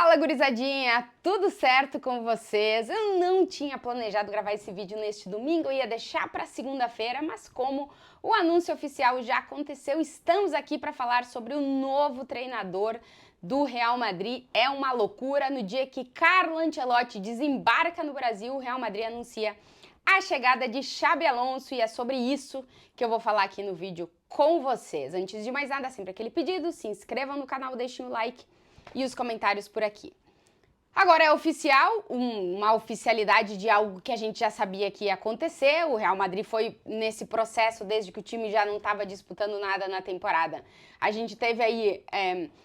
Fala, gurizadinha! Tudo certo com vocês? Eu não tinha planejado gravar esse vídeo neste domingo, eu ia deixar para segunda-feira, mas como o anúncio oficial já aconteceu, estamos aqui para falar sobre o novo treinador do Real Madrid. É uma loucura, no dia que Carlo Ancelotti desembarca no Brasil, o Real Madrid anuncia a chegada de Xabi Alonso e é sobre isso que eu vou falar aqui no vídeo com vocês. Antes de mais nada, sempre aquele pedido, se inscrevam no canal, deixem o like e os comentários por aqui. Agora é oficial, uma oficialidade de algo que a gente já sabia que ia acontecer. O Real Madrid foi nesse processo desde que o time já não estava disputando nada na temporada. A gente teve aí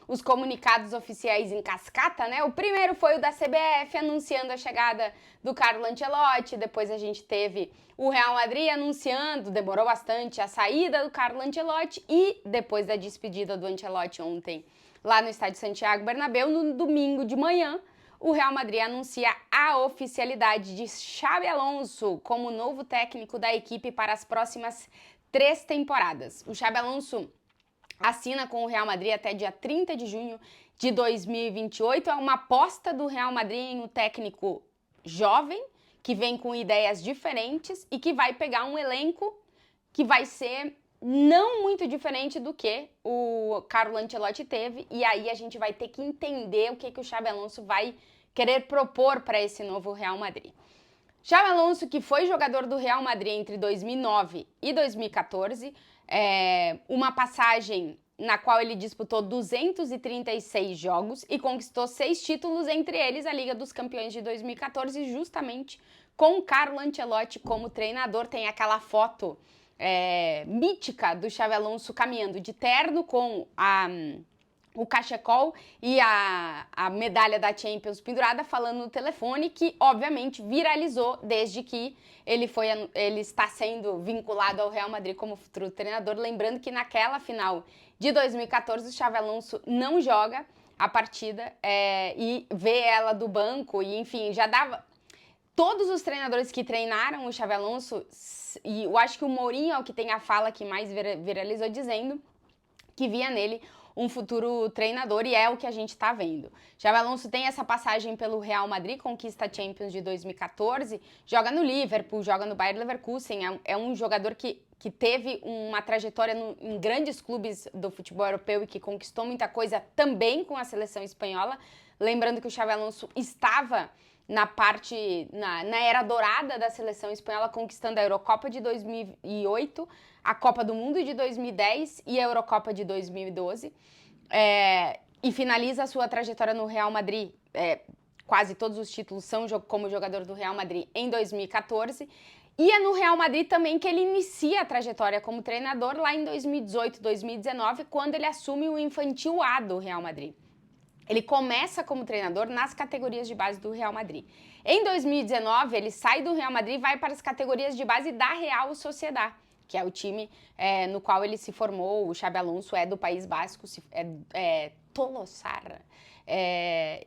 os comunicados oficiais em cascata, né? O primeiro foi o da CBF anunciando a chegada do Carlo Ancelotti, depois a gente teve o Real Madrid anunciando, demorou bastante, a saída do Carlo Ancelotti e depois da despedida do Ancelotti ontem lá no estádio Santiago Bernabéu, no domingo de manhã, o Real Madrid anuncia a oficialidade de Xabi Alonso como novo técnico da equipe para as próximas 3 temporadas. O Xabi Alonso assina com o Real Madrid até dia 30 de junho de 2028. É uma aposta do Real Madrid em um técnico jovem, que vem com ideias diferentes e que vai pegar um elenco que vai ser não muito diferente do que o Carlo Ancelotti teve, e aí a gente vai ter que entender o que o Xabi Alonso vai querer propor para esse novo Real Madrid. Xabi Alonso, que foi jogador do Real Madrid entre 2009 e 2014, uma passagem na qual ele disputou 236 jogos e conquistou 6 títulos, entre eles a Liga dos Campeões de 2014, justamente com Carlo Ancelotti como treinador. Tem aquela foto mítica do Xabi Alonso caminhando de terno com o cachecol e a medalha da Champions pendurada, falando no telefone, que obviamente viralizou desde que ele está sendo vinculado ao Real Madrid como futuro treinador. Lembrando que naquela final de 2014 o Xabi Alonso não joga a partida e vê ela do banco e enfim, já dava... Todos os treinadores que treinaram o Xabi Alonso, e eu acho que o Mourinho é o que tem a fala que mais viralizou, dizendo que via nele um futuro treinador, e é o que a gente está vendo. Xabi Alonso tem essa passagem pelo Real Madrid, conquista a Champions de 2014, joga no Liverpool, joga no Bayer Leverkusen, é um jogador que teve uma trajetória em grandes clubes do futebol europeu e que conquistou muita coisa também com a seleção espanhola. Lembrando que o Xabi Alonso estava na era dourada da seleção espanhola, conquistando a Eurocopa de 2008, a Copa do Mundo de 2010 e a Eurocopa de 2012, e finaliza a sua trajetória no Real Madrid, quase todos os títulos são como jogador do Real Madrid, em 2014, e é no Real Madrid também que ele inicia a trajetória como treinador lá em 2018, 2019, quando ele assume o infantil A do Real Madrid. Ele começa como treinador nas categorias de base do Real Madrid. Em 2019, ele sai do Real Madrid e vai para as categorias de base da Real Sociedad, que é o time no qual ele se formou. O Xabi Alonso é do País Basco, Tolosar,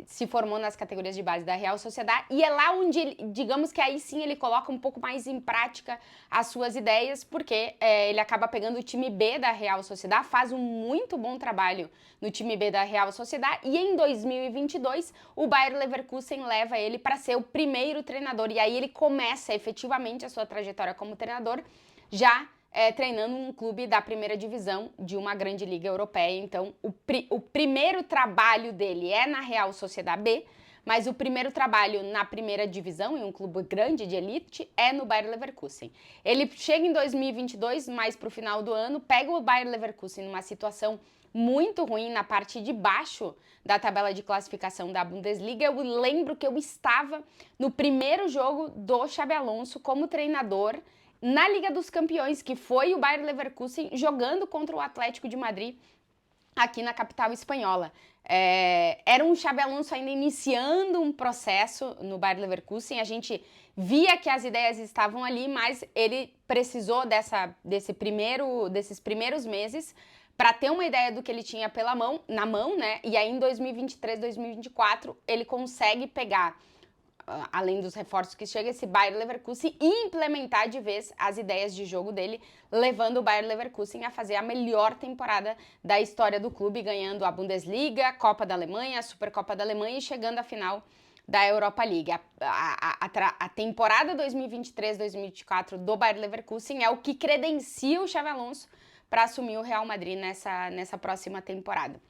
se formou nas categorias de base da Real Sociedad, e é lá onde, digamos que aí sim ele coloca um pouco mais em prática as suas ideias, porque ele acaba pegando o time B da Real Sociedad, faz um muito bom trabalho no time B da Real Sociedad, e em 2022 o Bayer Leverkusen leva ele para ser o primeiro treinador, e aí ele começa efetivamente a sua trajetória como treinador, já treinando um clube da primeira divisão de uma grande liga europeia. Então, o primeiro trabalho dele é na Real Sociedad B, mas o primeiro trabalho na primeira divisão, em um clube grande de elite, é no Bayer Leverkusen. Ele chega em 2022, mais para o final do ano, pega o Bayer Leverkusen numa situação muito ruim na parte de baixo da tabela de classificação da Bundesliga. Eu lembro que eu estava no primeiro jogo do Xabi Alonso como treinador na Liga dos Campeões, que foi o Bayer Leverkusen jogando contra o Atlético de Madrid aqui na capital espanhola. Era um Xabi Alonso ainda iniciando um processo no Bayer Leverkusen. A gente via que as ideias estavam ali, mas ele precisou desses primeiros meses para ter uma ideia do que ele tinha na mão, né? E aí em 2023, 2024, ele consegue pegar além dos reforços que chega, esse Bayer Leverkusen e implementar de vez as ideias de jogo dele, levando o Bayer Leverkusen a fazer a melhor temporada da história do clube, ganhando a Bundesliga, a Copa da Alemanha, a Supercopa da Alemanha e chegando à final da Europa League. A temporada 2023-2024 do Bayer Leverkusen é o que credencia o Xabi Alonso para assumir o Real Madrid nessa próxima temporada.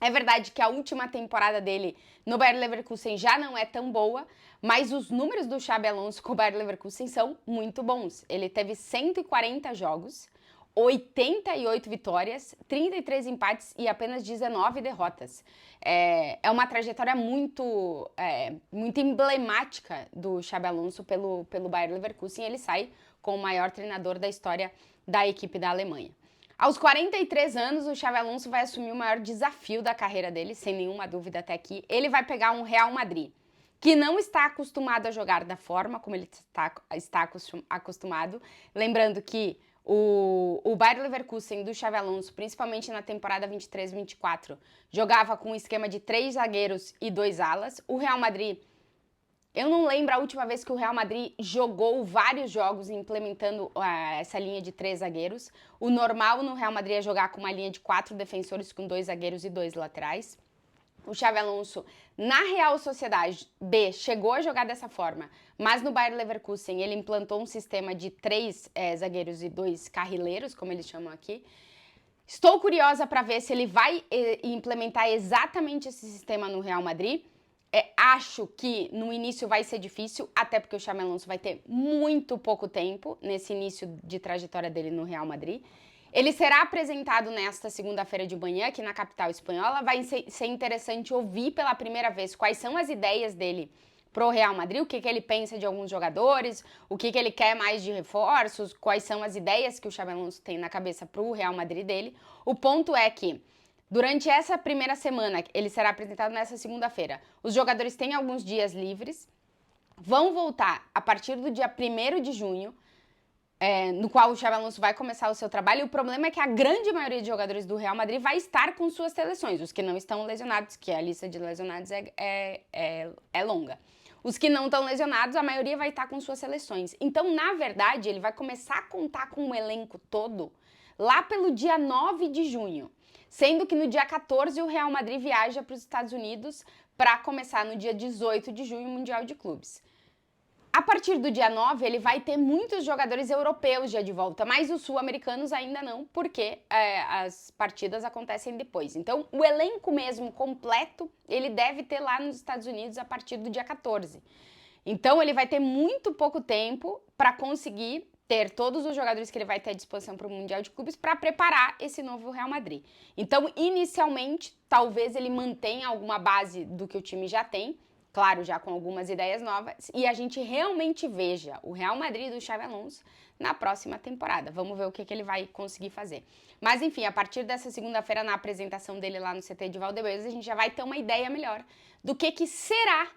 É verdade que a última temporada dele no Bayer Leverkusen já não é tão boa, mas os números do Xabi Alonso com o Bayer Leverkusen são muito bons. Ele teve 140 jogos, 88 vitórias, 33 empates e apenas 19 derrotas. É uma trajetória muito emblemática do Xabi Alonso pelo Bayer Leverkusen. Ele sai como o maior treinador da história da equipe da Alemanha. Aos 43 anos, o Xabi Alonso vai assumir o maior desafio da carreira dele, sem nenhuma dúvida até aqui. Ele vai pegar um Real Madrid, que não está acostumado a jogar da forma como ele está acostumado. Lembrando que o Bayer Leverkusen do Xabi Alonso, principalmente na temporada 23-24, jogava com um esquema de 3 zagueiros e 2 alas. O Real Madrid... Eu não lembro a última vez que o Real Madrid jogou vários jogos implementando essa linha de 3 zagueiros. O normal no Real Madrid é jogar com uma linha de 4 defensores com 2 zagueiros e 2 laterais. O Xabi Alonso, na Real Sociedade B, chegou a jogar dessa forma, mas no Bayer Leverkusen ele implantou um sistema de 3 zagueiros e 2 carrileiros, como eles chamam aqui. Estou curiosa para ver se ele vai implementar exatamente esse sistema no Real Madrid. Acho que no início vai ser difícil, até porque o Xabi Alonso vai ter muito pouco tempo nesse início de trajetória dele no Real Madrid. Ele será apresentado nesta segunda-feira de manhã aqui na capital espanhola. Vai ser interessante ouvir pela primeira vez quais são as ideias dele pro Real Madrid, o que ele pensa de alguns jogadores, o que ele quer mais de reforços, quais são as ideias que o Xabi Alonso tem na cabeça pro Real Madrid dele. O ponto é que durante essa primeira semana, ele será apresentado nessa segunda-feira, os jogadores têm alguns dias livres, vão voltar a partir do dia 1º de junho, no qual o Xabi Alonso vai começar o seu trabalho. E o problema é que a grande maioria de jogadores do Real Madrid vai estar com suas seleções, os que não estão lesionados, que a lista de lesionados é longa. Os que não estão lesionados, a maioria vai estar com suas seleções. Então, na verdade, ele vai começar a contar com o elenco todo lá pelo dia 9 de junho. Sendo que no dia 14 o Real Madrid viaja para os Estados Unidos para começar no dia 18 de junho o Mundial de Clubes. A partir do dia 9 ele vai ter muitos jogadores europeus já de volta, mas os sul-americanos ainda não, porque as partidas acontecem depois. Então o elenco mesmo completo ele deve ter lá nos Estados Unidos a partir do dia 14. Então ele vai ter muito pouco tempo para conseguir ter todos os jogadores que ele vai ter à disposição para o Mundial de Clubes para preparar esse novo Real Madrid. Então, inicialmente, talvez ele mantenha alguma base do que o time já tem, claro, já com algumas ideias novas, e a gente realmente veja o Real Madrid do Xabi Alonso na próxima temporada. Vamos ver o que ele vai conseguir fazer. Mas, enfim, a partir dessa segunda-feira, na apresentação dele lá no CT de Valdebebas, a gente já vai ter uma ideia melhor do que será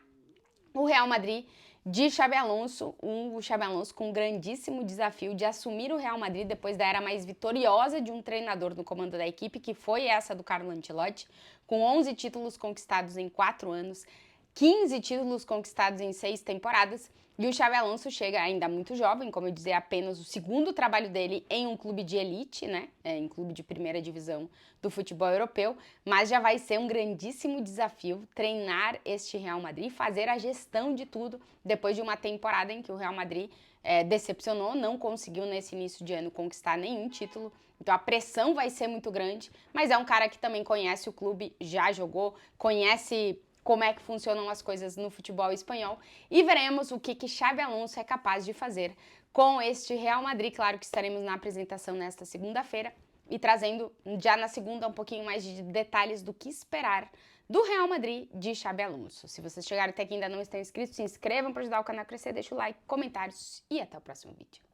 o Real Madrid de Xabi Alonso, o Xabi Alonso com um grandíssimo desafio de assumir o Real Madrid depois da era mais vitoriosa de um treinador no comando da equipe, que foi essa do Carlo Ancelotti, com 11 títulos conquistados em 4 anos, 15 títulos conquistados em 6 temporadas, e o Xabi Alonso chega ainda muito jovem, como eu dizia, apenas o segundo trabalho dele em um clube de elite, né, em clube de primeira divisão do futebol europeu, mas já vai ser um grandíssimo desafio treinar este Real Madrid, fazer a gestão de tudo, depois de uma temporada em que o Real Madrid decepcionou, não conseguiu nesse início de ano conquistar nenhum título. Então a pressão vai ser muito grande, mas é um cara que também conhece o clube, já jogou, conhece como é que funcionam as coisas no futebol espanhol, e veremos o que Xabi Alonso é capaz de fazer com este Real Madrid. Claro que estaremos na apresentação nesta segunda-feira e trazendo já na segunda um pouquinho mais de detalhes do que esperar do Real Madrid de Xabi Alonso. Se vocês chegaram até aqui e ainda não estão inscritos, se inscrevam para ajudar o canal a crescer, deixa o like, comentários e até o próximo vídeo.